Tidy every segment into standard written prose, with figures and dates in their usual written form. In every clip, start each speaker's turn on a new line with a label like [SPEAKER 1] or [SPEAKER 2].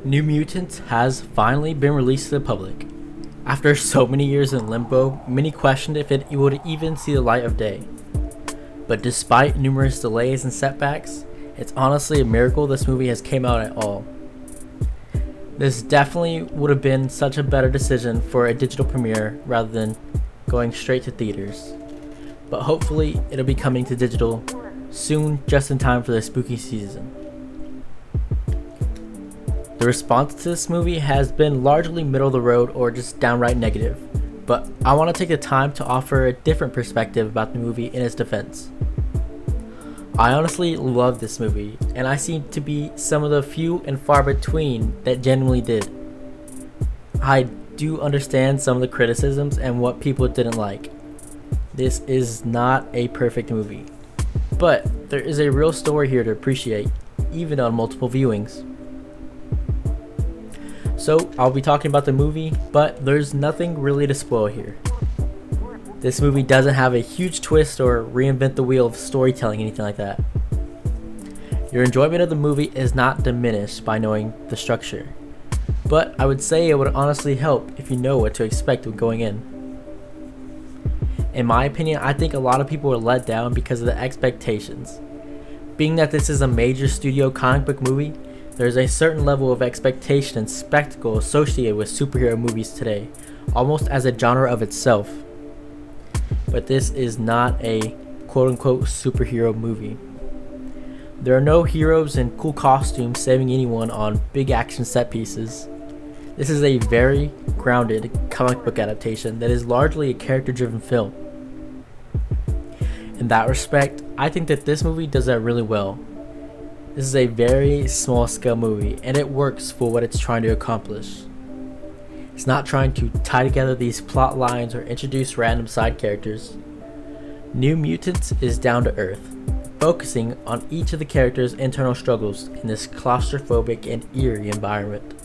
[SPEAKER 1] New Mutants has finally been released to the public. After so many years in limbo, many questioned if it would even see the light of day. But despite numerous delays and setbacks, it's honestly a miracle this movie has came out at all. This definitely would have been such a better decision for a digital premiere rather than going straight to theaters. But hopefully it'll be coming to digital soon, just in time for the spooky season. The response to this movie has been largely middle of the road or just downright negative, but I want to take the time to offer a different perspective about the movie in its defense. I honestly love this movie, and I seem to be some of the few and far between that genuinely did. I do understand some of the criticisms and what people didn't like. This is not a perfect movie, but there is a real story here to appreciate, even on multiple viewings. So I'll be talking about the movie, but there's nothing really to spoil here. This movie doesn't have a huge twist or reinvent the wheel of storytelling, anything like that. Your enjoyment of the movie is not diminished by knowing the structure, but I would say it would honestly help if you know what to expect when going in. In my opinion, I think a lot of people were let down because of the expectations. Being that this is a major studio comic book movie, there's a certain level of expectation and spectacle associated with superhero movies today, almost as a genre of itself. But this is not a quote-unquote superhero movie. There are no heroes in cool costumes saving anyone on big action set pieces. This is a very grounded comic book adaptation that is largely a character-driven film. In that respect, I think that this movie does that really well. This is a very small-scale movie, and it works for what it's trying to accomplish. It's not trying to tie together these plot lines or introduce random side characters. New Mutants is down to earth, focusing on each of the characters' internal struggles in this claustrophobic and eerie environment.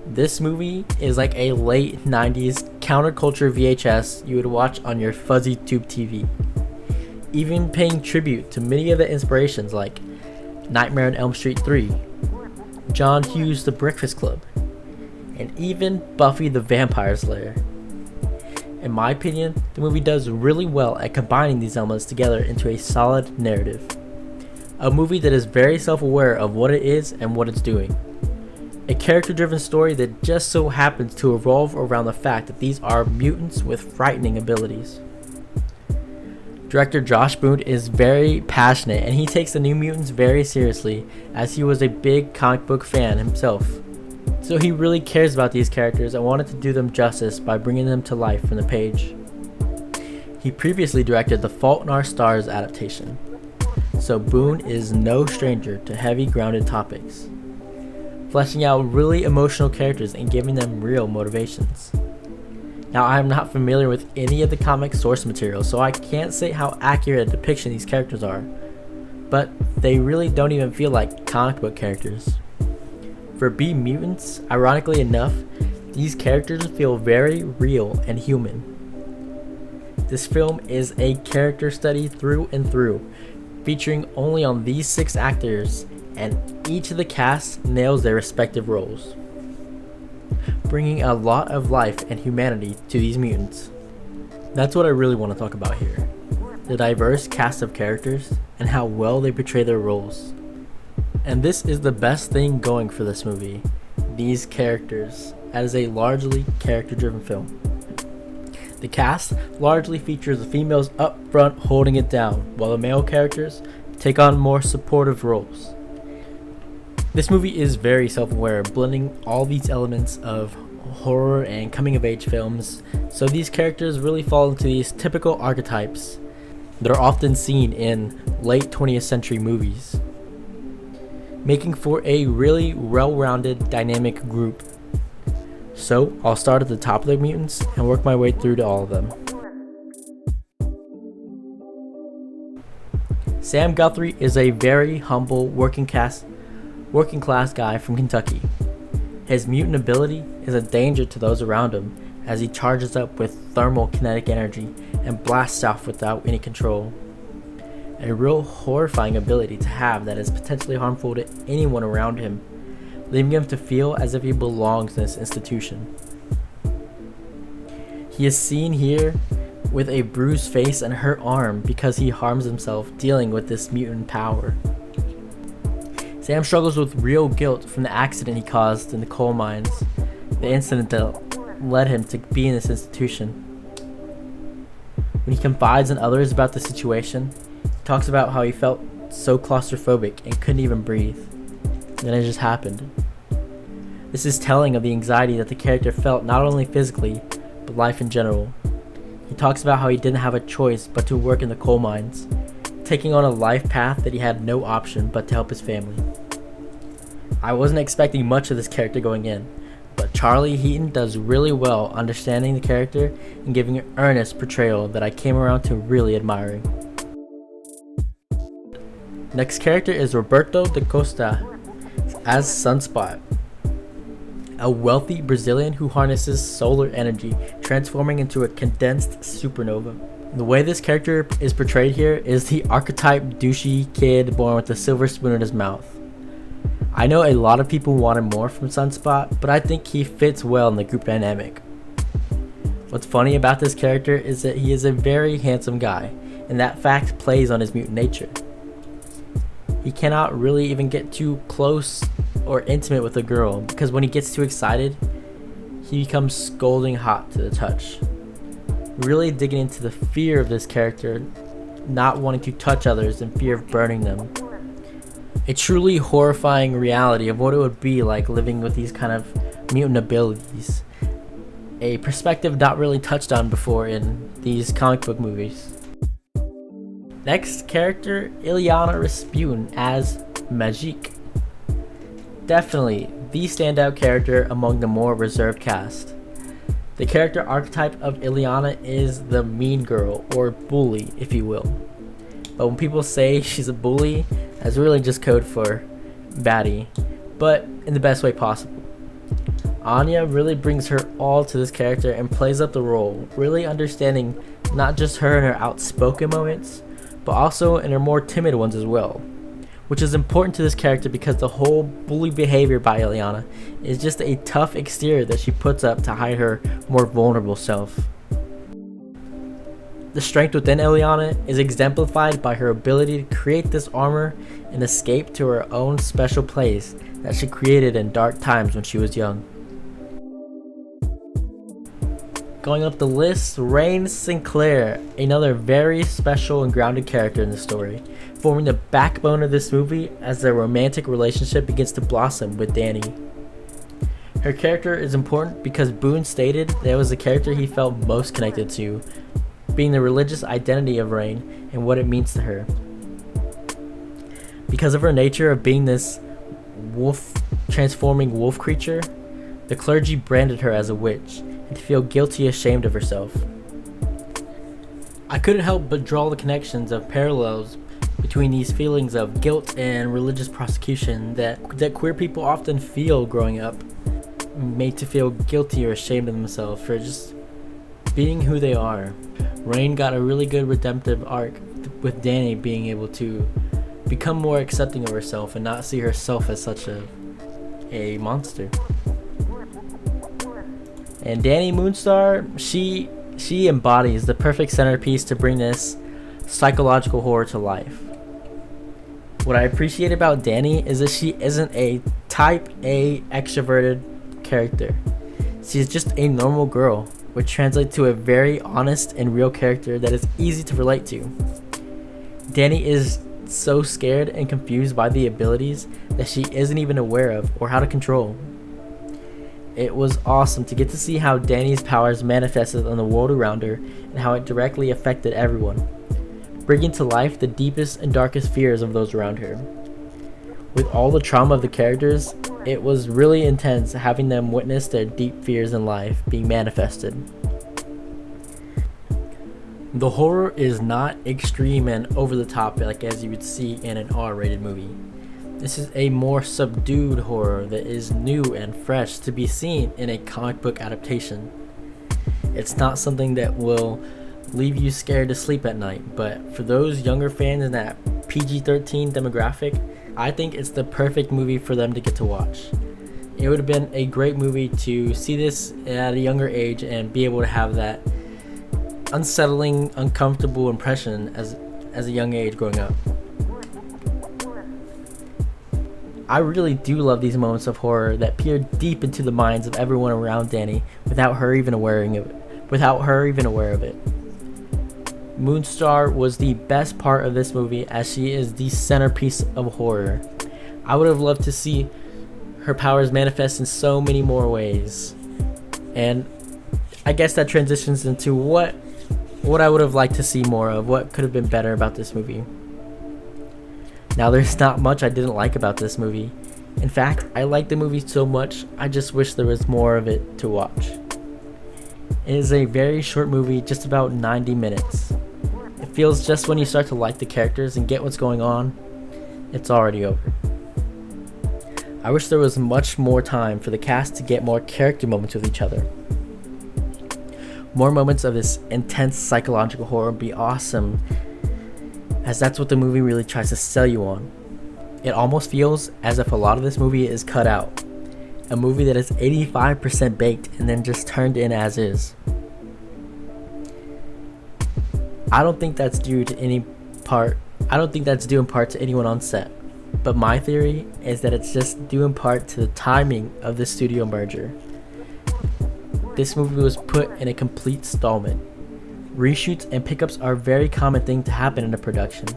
[SPEAKER 1] This movie is like a late 90s counterculture VHS you would watch on your fuzzy tube TV. Even paying tribute to many of the inspirations like Nightmare on Elm Street 3, John Hughes' The Breakfast Club, and even Buffy the Vampire Slayer. In my opinion, the movie does really well at combining these elements together into a solid narrative. A movie that is very self-aware of what it is and what it's doing. A character-driven story that just so happens to revolve around the fact that these are mutants with frightening abilities. Director Josh Boone is very passionate, and he takes the New Mutants very seriously, as he was a big comic book fan himself. So he really cares about these characters and wanted to do them justice by bringing them to life from the page. He previously directed the Fault in Our Stars adaptation, so Boone is no stranger to heavy grounded topics, fleshing out really emotional characters and giving them real motivations. Now, I am not familiar with any of the comic source material, so I can't say how accurate a depiction these characters are, but they really don't even feel like comic book characters. For B mutants, ironically enough, these characters feel very real and human. This film is a character study through and through, featuring only on these 6 actors, and each of the cast nails their respective roles, bringing a lot of life and humanity to these mutants. That's what I really want to talk about here. The diverse cast of characters and how well they portray their roles. And this is the best thing going for this movie. These characters, as a largely character-driven film. The cast largely features the females up front holding it down, while the male characters take on more supportive roles. This movie is very self-aware, blending all these elements of horror and coming-of-age films, so these characters really fall into these typical archetypes that are often seen in late 20th century movies, making for a really well-rounded, dynamic group. So I'll start at the top of the mutants and work my way through to all of them. Sam Guthrie is a very humble working class guy from Kentucky. His mutant ability is a danger to those around him as he charges up with thermal kinetic energy and blasts off without any control. A real horrifying ability to have that is potentially harmful to anyone around him, leaving him to feel as if he belongs in this institution. He is seen here with a bruised face and hurt arm because he harms himself dealing with this mutant power. Sam struggles with real guilt from the accident he caused in the coal mines, the incident that led him to be in this institution. When he confides in others about the situation, he talks about how he felt so claustrophobic and couldn't even breathe. Then it just happened. This is telling of the anxiety that the character felt not only physically, but life in general. He talks about how he didn't have a choice but to work in the coal mines, taking on a life path that he had no option but to help his family. I wasn't expecting much of this character going in, but Charlie Heaton does really well understanding the character and giving an earnest portrayal that I came around to really admiring. Next character is Roberto da Costa as Sunspot, a wealthy Brazilian who harnesses solar energy, transforming into a condensed supernova. The way this character is portrayed here is the archetype douchey kid born with a silver spoon in his mouth. I know a lot of people wanted more from Sunspot, but I think he fits well in the group dynamic. What's funny about this character is that he is a very handsome guy, and that fact plays on his mutant nature. He cannot really even get too close or intimate with a girl because when he gets too excited, he becomes scolding hot to the touch. Really digging into the fear of this character, not wanting to touch others in fear of burning them. A truly horrifying reality of what it would be like living with these kind of mutant abilities. A perspective not really touched on before in these comic book movies. Next character, Ileana Rasputin as Magique. Definitely the standout character among the more reserved cast. The character archetype of Ileana is the mean girl, or bully if you will. But when people say she's a bully, that's really just code for baddie, but in the best way possible. Anya really brings her all to this character and plays up the role, really understanding not just her in her outspoken moments, but also in her more timid ones as well. Which is important to this character because the whole bully behavior by Ileana is just a tough exterior that she puts up to hide her more vulnerable self. The strength within Ileana is exemplified by her ability to create this armor and escape to her own special place that she created in dark times when she was young. Going up the list, Rain Sinclair, another very special and grounded character in the story, forming the backbone of this movie as their romantic relationship begins to blossom with Danny. Her character is important because Boone stated that it was the character he felt most connected to, being the religious identity of Rain and what it means to her. Because of her nature of being this wolf, transforming wolf creature, the clergy branded her as a witch and to feel guilty, ashamed of herself. I couldn't help but draw the connections of parallels between these feelings of guilt and religious prosecution that queer people often feel growing up, made to feel guilty or ashamed of themselves for just being who they are. Rain got a really good redemptive arc with Danny being able to become more accepting of herself and not see herself as such a monster. And Danny Moonstar, she embodies the perfect centerpiece to bring this psychological horror to life. What I appreciate about Danny is that she isn't a type A extroverted character. She's just a normal girl, which translates to a very honest and real character that is easy to relate to. Danny is so scared and confused by the abilities that she isn't even aware of or how to control. It was awesome to get to see how Danny's powers manifested on the world around her and how it directly affected everyone, bringing to life the deepest and darkest fears of those around her. With all the trauma of the characters, it was really intense having them witness their deep fears in life being manifested. The horror is not extreme and over the top like as you would see in an R-rated movie. This is a more subdued horror that is new and fresh to be seen in a comic book adaptation. It's not something that will leave you scared to sleep at night, but for those younger fans in that PG-13 demographic, I think it's the perfect movie for them to get to watch. It would have been a great movie to see this at a younger age and be able to have that unsettling, uncomfortable impression as a young age growing up. I really do love these moments of horror that peer deep into the minds of everyone around Danny without her even aware of it. Moonstar was the best part of this movie as she is the centerpiece of horror. I would have loved to see her powers manifest in so many more ways. And I guess that transitions into what I would have liked to see more of, what could have been better about this movie. Now, there's not much I didn't like about this movie. In fact, I like the movie so much, I just wish there was more of it to watch. It is a very short movie, just about 90 minutes. It feels just when you start to like the characters and get what's going on, it's already over. I wish there was much more time for the cast to get more character moments with each other. More moments of this intense psychological horror would be awesome, as that's what the movie really tries to sell you on. It almost feels as if a lot of this movie is cut out. A movie that is 85% baked and then just turned in as is. I don't think that's due in part to anyone on set. But my theory is that it's just due in part to the timing of the studio merger. This movie was put in a complete stallment. Reshoots and pickups are a very common thing to happen in a production,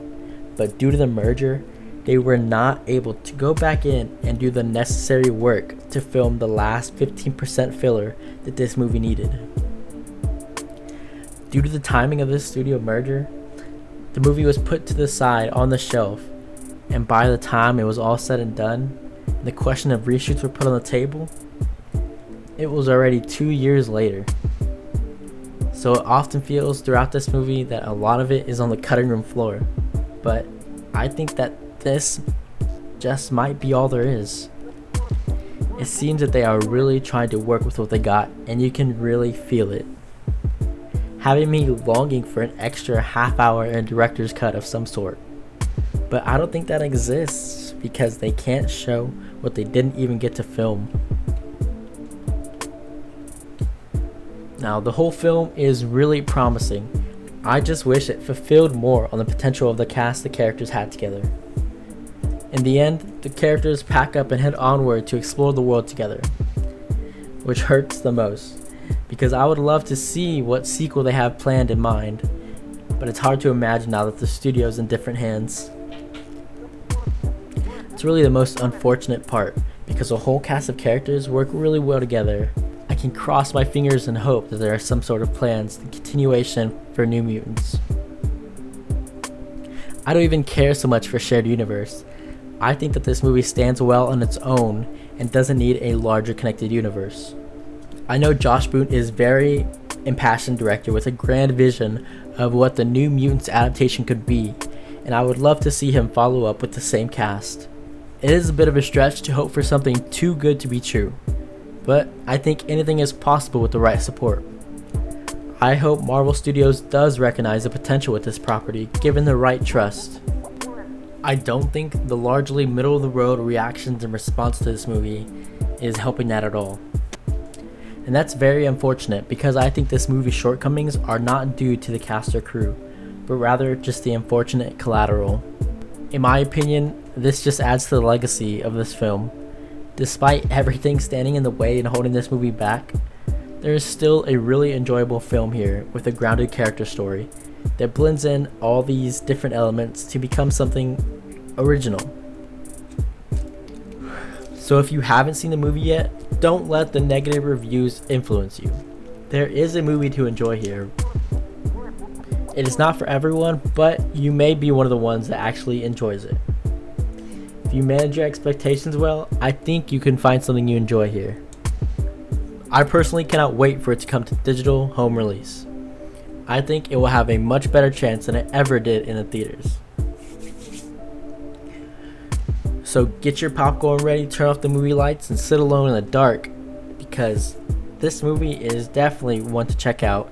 [SPEAKER 1] but due to the merger, they were not able to go back in and do the necessary work to film the last 15% filler that this movie needed. Due to the timing of this studio merger, the movie was put to the side on the shelf, and by the time it was all said and done, and the question of reshoots were put on the table, it was already 2 years later. So it often feels throughout this movie that a lot of it is on the cutting room floor, but I think that this just might be all there is. It seems that they are really trying to work with what they got, and you can really feel it. Having me longing for an extra half hour in a director's cut of some sort. But I don't think that exists because they can't show what they didn't even get to film. Now, the whole film is really promising. I just wish it fulfilled more on the potential of the cast the characters had together. In the end, the characters pack up and head onward to explore the world together, which hurts the most, because I would love to see what sequel they have planned in mind, but it's hard to imagine now that the studio's in different hands. It's really the most unfortunate part, because the whole cast of characters work really well together. I can cross my fingers and hope that there are some sort of plans, the continuation for New Mutants. I don't even care so much for shared universe. I think that this movie stands well on its own and doesn't need a larger connected universe. I know Josh Boone is very impassioned director with a grand vision of what the New Mutants adaptation could be, and I would love to see him follow up with the same cast. It is a bit of a stretch to hope for something too good to be true, but I think anything is possible with the right support. I hope Marvel Studios does recognize the potential with this property, given the right trust. I don't think the largely middle-of-the-road reactions in response to this movie is helping that at all. And that's very unfortunate because I think this movie's shortcomings are not due to the cast or crew, but rather just the unfortunate collateral. In my opinion, this just adds to the legacy of this film. Despite everything standing in the way and holding this movie back, there is still a really enjoyable film here with a grounded character story that blends in all these different elements to become something original. So if you haven't seen the movie yet, don't let the negative reviews influence you. There is a movie to enjoy here. It is not for everyone, but you may be one of the ones that actually enjoys it. If you manage your expectations well, I think you can find something you enjoy here. I personally cannot wait for it to come to digital home release. I think it will have a much better chance than it ever did in the theaters. So get your popcorn ready, turn off the movie lights, and sit alone in the dark, because this movie is definitely one to check out